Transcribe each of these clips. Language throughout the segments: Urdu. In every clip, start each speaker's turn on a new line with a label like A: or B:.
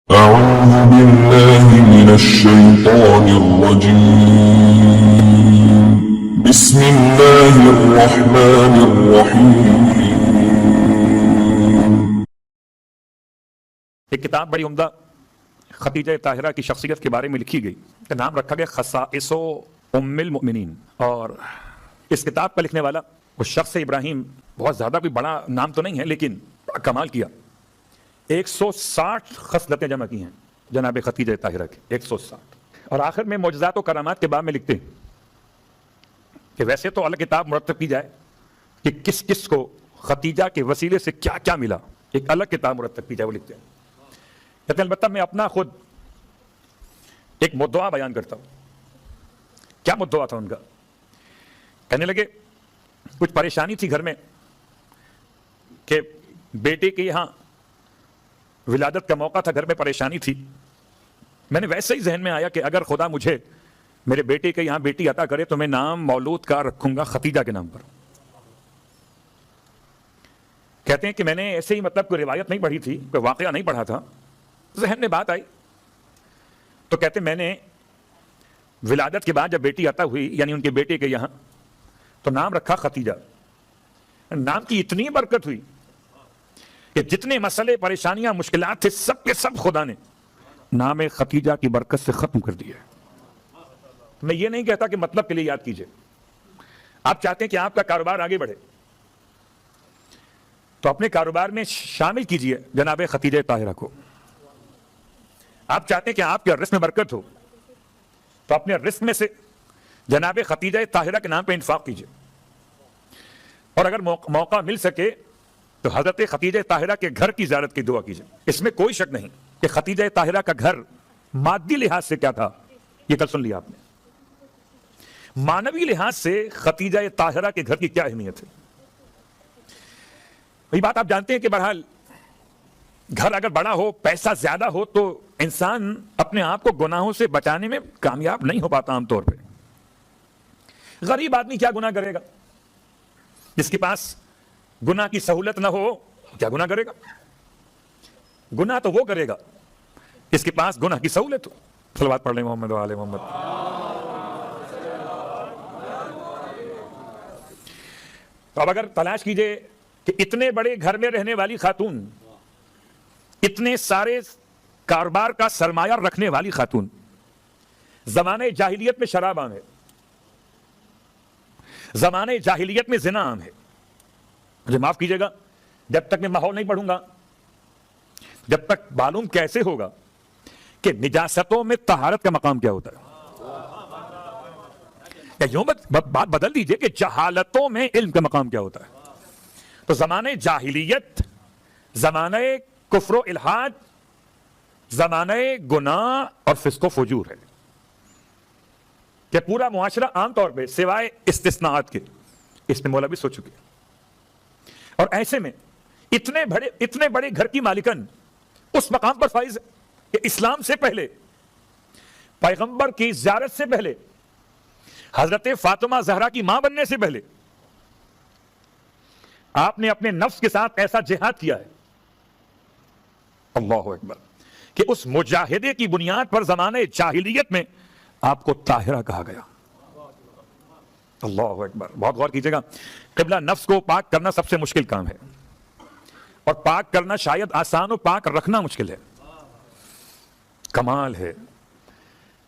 A: أعوذ بالله من الشيطان الرجيم بسم الله الرحمن الرحيم
B: ایک کتاب بڑی عمدہ خدیجہ طاہرہ کی شخصیت کے بارے میں لکھی گئی، اس کا نام رکھا گیا خصائص ام المؤمنین۔ اور اس کتاب کا لکھنے والا وہ شخص ابراہیم، بہت زیادہ کوئی بڑا نام تو نہیں ہے لیکن کمال کیا، 160 خصلتیں جمع کی ہیں جناب خدیجہ طاہرہ کی، 160۔ اور آخر میں معجزات و کرامات کے باب میں لکھتے ہیں کہ ویسے تو الگ کتاب مرتب کی جائے کہ کس کس کو خدیجہ کے وسیلے سے کیا کیا ملا، ایک الگ کتاب مرتب کی جائے، وہ لکھتے ہیں۔ کہتے ہیں البتہ میں اپنا خود ایک مدعا بیان کرتا ہوں۔ کیا مدعا تھا ان کا؟ کہنے لگے کچھ پریشانی تھی گھر میں کہ بیٹے کے یہاں ولادت کا موقع تھا، گھر میں پریشانی تھی۔ میں نے ویسے ہی ذہن میں آیا کہ اگر خدا مجھے میرے بیٹے کے یہاں بیٹی عطا کرے تو میں نام مولود کا رکھوں گا خدیجہ کے نام پر۔ کہتے ہیں کہ میں نے ایسے ہی مطلب کوئی روایت نہیں پڑھی تھی، کوئی واقعہ نہیں پڑھا تھا، ذہن میں بات آئی تو کہتے میں نے ولادت کے بعد جب بیٹی عطا ہوئی یعنی ان کے بیٹے کے یہاں تو نام رکھا خدیجہ۔ نام کی اتنی برکت ہوئی کہ جتنے مسئلے پریشانیاں مشکلات تھے سب کے سب خدا نے نام خدیجہ کی برکت سے ختم کر دیا۔ میں یہ نہیں کہتا کہ مطلب کے لیے یاد کیجئے، آپ چاہتے ہیں کہ آپ کا کاروبار آگے بڑھے تو اپنے کاروبار میں شامل کیجئے جناب خدیجہ طاہرہ کو۔ آپ چاہتے ہیں کہ آپ کے رزق میں برکت ہو تو اپنے رزق میں سے جناب خدیجہ طاہرہ کے نام پہ انفاق کیجئے۔ اور اگر موقع مل سکے تو حضرت خدیجہ طاہرہ کے گھر کی زیارت کی دعا کیجئے۔ اس میں کوئی شک نہیں کہ خدیجہ طاہرہ کا گھر مادی لحاظ سے کیا تھا، یہ کل سن لیا آپ نے۔ مانوی لحاظ سے خدیجہ طاہرہ کے گھر کی کیا اہمیت ہے، یہ بات آپ جانتے ہیں کہ بہرحال گھر اگر بڑا ہو، پیسہ زیادہ ہو تو انسان اپنے آپ کو گناہوں سے بچانے میں کامیاب نہیں ہو پاتا عام طور پہ۔ غریب آدمی کیا گناہ کرے گا؟ جس کے پاس گناہ کی سہولت نہ ہو کیا گناہ کرے گا؟ گناہ تو وہ کرے گا جس کے پاس گناہ کی سہولت ہو۔ صلوات پڑھ لیں محمد و آل محمد۔ تو اب اگر تلاش کیجئے کہ اتنے بڑے گھر میں رہنے والی خاتون، اتنے سارے کاروبار کا سرمایہ رکھنے والی خاتون، زمانے جاہلیت میں شراب عام ہے، زمانے جاہلیت میں زنا عام ہے۔ مجھے معاف کیجئے گا، جب تک میں ماحول نہیں پڑھوں گا، جب تک معلوم کیسے ہوگا کہ نجاستوں میں طہارت کا مقام کیا ہوتا ہے، یا یوں بات بدل دیجئے کہ جہالتوں میں علم کا مقام کیا ہوتا ہے۔ تو زمانے جاہلیت، زمانے کفر و الحاد، زمانے گناہ اور فسق و فجور ہے کہ پورا معاشرہ عام طور پہ سوائے استثناءات کے اس میں ملوث ہو چکے۔ اور ایسے میں اتنے بڑے گھر کی مالکن اس مقام پر فائز ہے کہ اسلام سے پہلے، پیغمبر کی زیارت سے پہلے، حضرت فاطمہ زہرا کی ماں بننے سے پہلے آپ نے اپنے نفس کے ساتھ ایسا جہاد کیا ہے، اللہ اکبر، کہ اس مجاہدے کی بنیاد پر زمانے جاہلیت میں آپ کو طاہرہ کہا گیا۔ اللہ اکبر، بہت غور کیجئے گا۔ قبلہ نفس کو پاک کرنا سب سے مشکل کام ہے، اور پاک کرنا شاید آسان و پاک رکھنا مشکل ہے۔ کمال ہے۔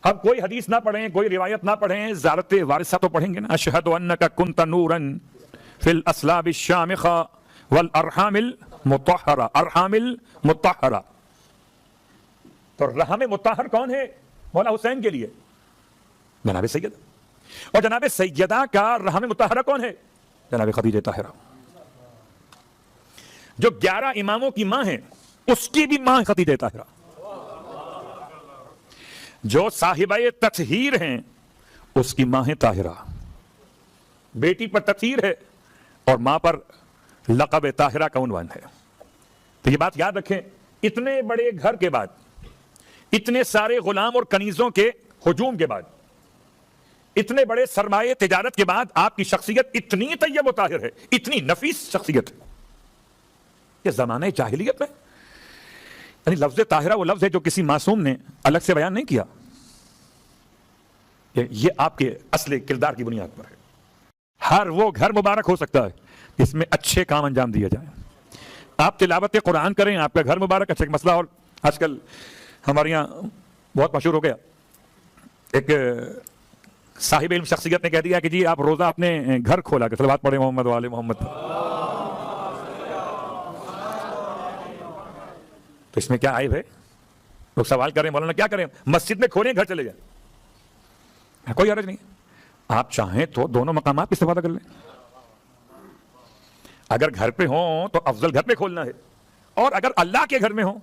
B: ہم کوئی حدیث نہ پڑھیں، کوئی روایت نہ پڑھیں، زیارت وارثہ تو پڑھیں گے نا۔ اشہد انک کنت نورا فی الاسلاب الشامخہ والارحام المطہرہ، ارحام المطہرہ۔ تو رحم مطہر کون ہے؟ مولا حسین کے لیے جناب سیدہ، اور جناب سیدہ کا رحم مطہرہ کون ہے؟ جناب خدیجہ طاہرہ، جو 11 اماموں کی ماں ہیں اس کی بھی ماں خدیجہ طاہرہ، جو صاحبہ تطہیر ہیں اس کی ماں ہے طاہرہ۔ بیٹی پر تطہیر ہے اور ماں پر لقب طاہرہ کا عنوان ہے۔ تو یہ بات یاد رکھیں، اتنے بڑے گھر کے بعد، اتنے سارے غلام اور کنیزوں کے ہجوم کے بعد، اتنے بڑے سرمایہ تجارت کے بعد آپ کی شخصیت اتنی طیب و طاہر ہے، اتنی نفیس شخصیت ہے کہ زمانہ جاہلیت میں یعنی لفظ طاہرہ وہ لفظ ہے جو کسی معصوم نے الگ سے بیان نہیں کیا، یہ آپ کے اصل کردار کی بنیاد پر ہے۔ ہر وہ گھر مبارک ہو سکتا ہے جس میں اچھے کام انجام دیے جائیں۔ آپ تلاوت قرآن کریں، آپ کا گھر مبارک اچھا۔ ایک مسئلہ اور آج کل ہمارے یہاں بہت مشہور ہو گیا، ایک صاحب علم شخصیت نے کہہ دیا کہ جی آپ روزہ اپنے گھر کھولا کر صلوات پڑھیں محمد وآل محمد۔ تو اس میں کیا عیب ہے؟ لوگ سوال کریں مولانا کیا کریں، مسجد میں کھولیں گھر چلے جائیں، کوئی حرج نہیں۔ آپ چاہیں تو دونوں مقامات استفادہ کر لیں، اگر گھر پہ ہوں تو افضل گھر پہ کھولنا ہے، اور اگر اللہ کے گھر میں ہوں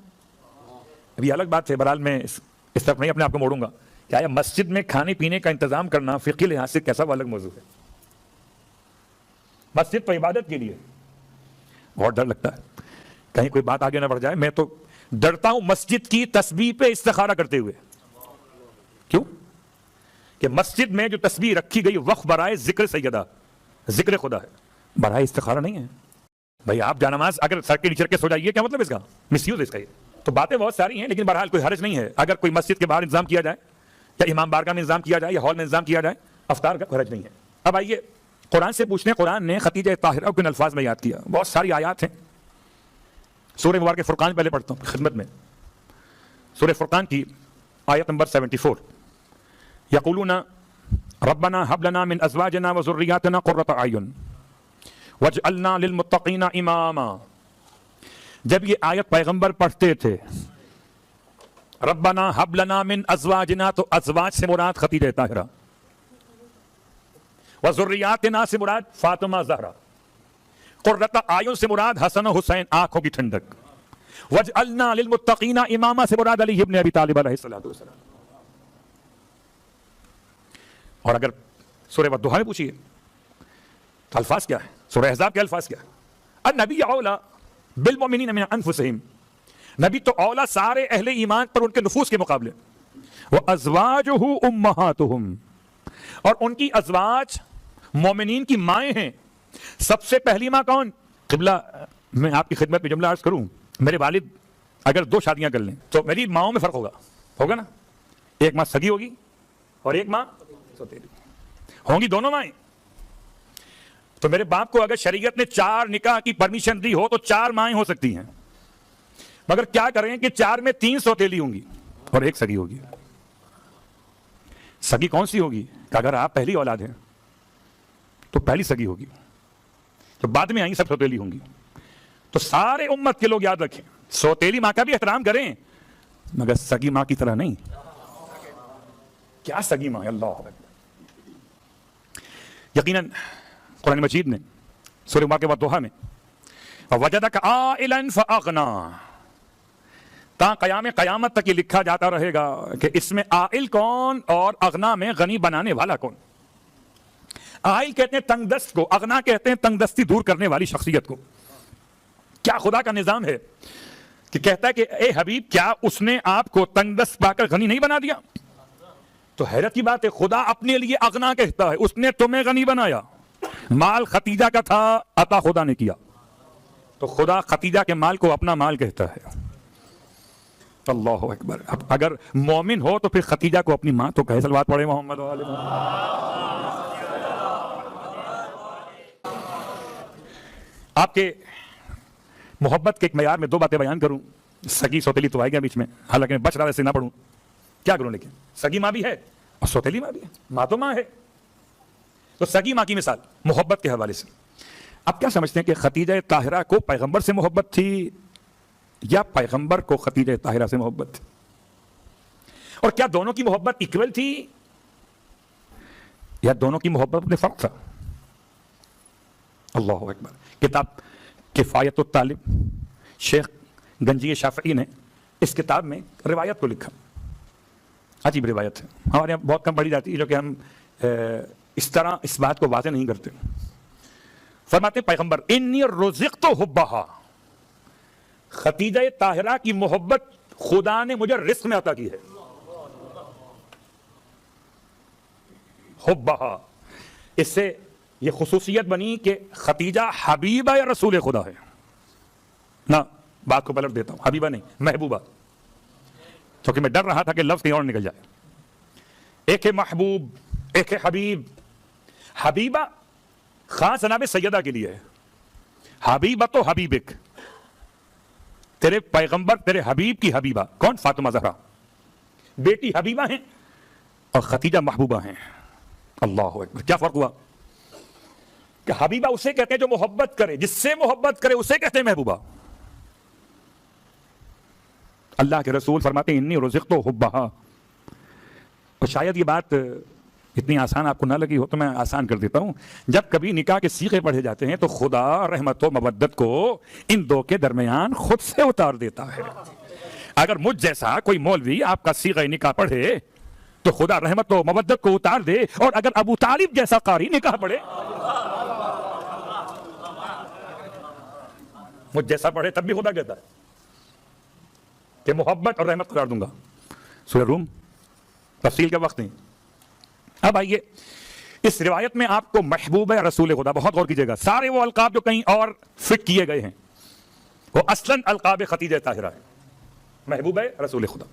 B: ابھی الگ بات ہے۔ بہرحال میں اس طرف نہیں اپنے آپ کو موڑوں گا کہ آیا مسجد میں کھانے پینے کا انتظام کرنا فقہی لحاظ سے کیسا وہ الگ موضوع ہے۔ مسجد تو عبادت کے لیے، بہت ڈر لگتا ہے کہیں کوئی بات آگے نہ بڑھ جائے۔ میں تو ڈرتا ہوں مسجد کی تسبیح پہ استخارہ کرتے ہوئے۔ کیوں؟ کہ مسجد میں جو تسبیح رکھی گئی وقف برائے ذکر سیدہ، ذکر خدا ہے، برائے استخارہ نہیں ہے۔ بھائی آپ جانماز اگر سر کے نیچے کے سو جائیے، کیا مطلب اس کا؟ مس یوز اس کا۔ یہ تو باتیں بہت ساری ہیں، لیکن بہرحال کوئی حرج نہیں ہے اگر کوئی مسجد کے باہر انتظام کیا جائے، یا امام بارگاہ میں انتظام کیا جائے، یا ہال میں انتظام کیا جائے، افطار کا حرج نہیں ہے۔ اب آئیے قرآن سے پوچھنے، قرآن نے خدیجہ طاہرہ کو کن الفاظ میں یاد کیا؟ بہت ساری آیات ہیں۔ سورہ مبارکہ فرقان پہلے پڑھتا ہوں خدمت میں۔ سورہ فرقان کی آیت نمبر 74، یقولون ربنا هب لنا من ازواجنا وذرياتنا قرة اعین واجعلنا للمتقین اماما۔ جب یہ آیت پیغمبر پڑھتے تھے، ربنا هب لنا من ازواجنا، تو ازواج سے مراد خدیجہ طاہرہ، وذریاتنا سے مراد فاطمہ زہرا، قرۃ اعین سے مراد حسن و حسین آنکھوں کی ٹھنڈک، وجعلنا للمتقین اماما سے مراد علی ابن ابی طالب علیہ السلام۔ اور اگر سورہ والضحیٰ میں پوچھیے تو الفاظ کیا ہے؟ سورہ احزاب کے الفاظ کیا ہے؟ النبی اولا بالمؤمنین من انفسہم، نبی تو اولا سارے اہل ایمان پر ان کے نفوس کے مقابلے، وازواجہ امہاتہم، اور ان کی ازواج مومنین کی مائیں ہیں۔ سب سے پہلی ماں کون؟ قبلہ میں آپ کی خدمت میں جملہ عرض کروں، میرے والد اگر 2 شادیاں کر لیں تو میری ماؤں میں فرق ہوگا نا؟ ایک ماں سگی ہوگی اور ایک ماں سوتیلی ہوں گی، دونوں مائیں۔ تو میرے باپ کو اگر شریعت نے 4 نکاح کی پرمیشن دی ہو تو 4 مائیں ہو سکتی ہیں، مگر کیا کریں کہ 4 میں 3 سوتیلی ہوں گی اور 1 سگی ہوگی۔ سگی کون سی ہوگی؟ کہ اگر آپ پہلی اولاد ہیں تو پہلی سگی ہوگی، جو بعد میں آئیں سب سوتیلی ہوں گی۔ تو سارے امت کے لوگ یاد رکھیں، سوتیلی ماں کا بھی احترام کریں مگر سگی ماں کی طرح نہیں۔ کیا سگی ماں ہے؟ اللہ اکبر۔ یقیناً قرآن مجید نے سورہ مبارکہ والضحیٰ میں وَوَجَدَكَ عَائِلًا فَأَغْنَىٰ، تا قیامت تک یہ لکھا جاتا رہے گا کہ اس میں عائل کون اور اغنا میں غنی بنانے والا کون۔ عائل کہتے ہیں تنگ دست کو، اغنا کہتے ہیں تنگ دستی دور کرنے والی شخصیت کو۔ کیا خدا کا نظام ہے کہ کہتا ہے کہ اے حبیب کیا اس نے آپ کو تنگ دست پا کر غنی نہیں بنا دیا؟ تو حیرت کی بات ہے، خدا اپنے لیے اغنا کہتا ہے، اس نے تمہیں غنی بنایا۔ مال ختیجہ کا تھا، عطا خدا نے کیا، تو خدا ختیجہ کے مال کو اپنا مال کہتا ہے۔ اللہ اکبر۔ اب اگر مومن ہو تو پھر ختیجہ کو اپنی ماں تو کہے، صلوات پڑھے محمد و آل محمد۔ آپ کے محبت کے ایک معیار میں 2 باتیں بیان کروں۔ سگی سوتیلی تو آئے گا بیچ میں، حالانکہ بچ رہا ویسے نہ پڑھوں، کیا کروں، لیکن سگی ماں بھی ہے اور سوتیلی ماں بھی ہے، ماں تو ماں ہے۔ تو سگی ماں کی مثال محبت کے حوالے سے آپ کیا سمجھتے ہیں کہ خدیجہ طاہرہ کو پیغمبر سے محبت تھی یا پیغمبر کو خدیجہ طاہرہ سے محبت تھی؟ اور کیا دونوں کی محبت ایکول تھی یا دونوں کی محبت میں فرق تھا؟ اللہ اکبر۔ کتاب کفایت الطالب، شیخ گنجی شافعی نے اس کتاب میں روایت کو لکھا، عجیب روایت ہے، ہمارے یہاں بہت کم پڑھی جاتی ہے، جو کہ ہم اس طرح اس بات کو واضح نہیں کرتے۔ فرماتے پیغمبر انی رزقت حبھا، خدیجہ طاہرہ کی محبت خدا نے مجھے رزق میں عطا کی ہے۔ حبھا، اس سے یہ خصوصیت بنی کہ خدیجہ حبیبہ یا رسول خدا ہے، نہ بات کو پلٹ دیتا ہوں، حبیبہ نہیں، محبوبہ، کیونکہ میں ڈر رہا تھا کہ لفظ کہیں اور نکل جائے. ایک ہے محبوب، ایک ہے حبیب. حبیبہ خاص جناب سیدہ کے لیے ہے. حبیبہ تو حبیبک، تیرے پیغمبر تیرے حبیب کی حبیبہ. کون؟ فاطمہ زہرا بیٹی حبیبہ ہیں اور خدیجہ محبوبہ ہیں. اللہ اکبر. کیا فرق ہوا کہ حبیبہ اسے کہتے ہیں جو محبت کرے، جس سے محبت کرے اسے کہتے ہیں محبوبہ. اللہ کے رسول فرماتے ہیں انی رزقت حبہا. اور شاید یہ بات اتنی آسان آپ کو نہ لگی ہو تو میں آسان کر دیتا ہوں. جب کبھی نکاح کے صیغے پڑھے جاتے ہیں تو خدا رحمت و مودت کو ان دو کے درمیان خود سے اتار دیتا ہے. اگر مجھ جیسا کوئی مولوی آپ کا صیغہ نکاح پڑھے تو خدا رحمت و مودت کو اتار دے، اور اگر ابو طالب جیسا قاری نکاح پڑھے، مجھ جیسا پڑھے، تب بھی خدا کہتا ہے کہ محبت اور رحمت قرار دوں گا. سورہ روم تفصیل کا وقت نہیں. اب آئیے اس روایت میں آپ کو محبوب ہے رسول خدا، بہت غور کیجئے گا. سارے وہ القاب جو کہیں اور فٹ کیے گئے ہیں وہ اصلاً القاب خدیجہ طاہرہ ہے. محبوب ہے رسول خدا.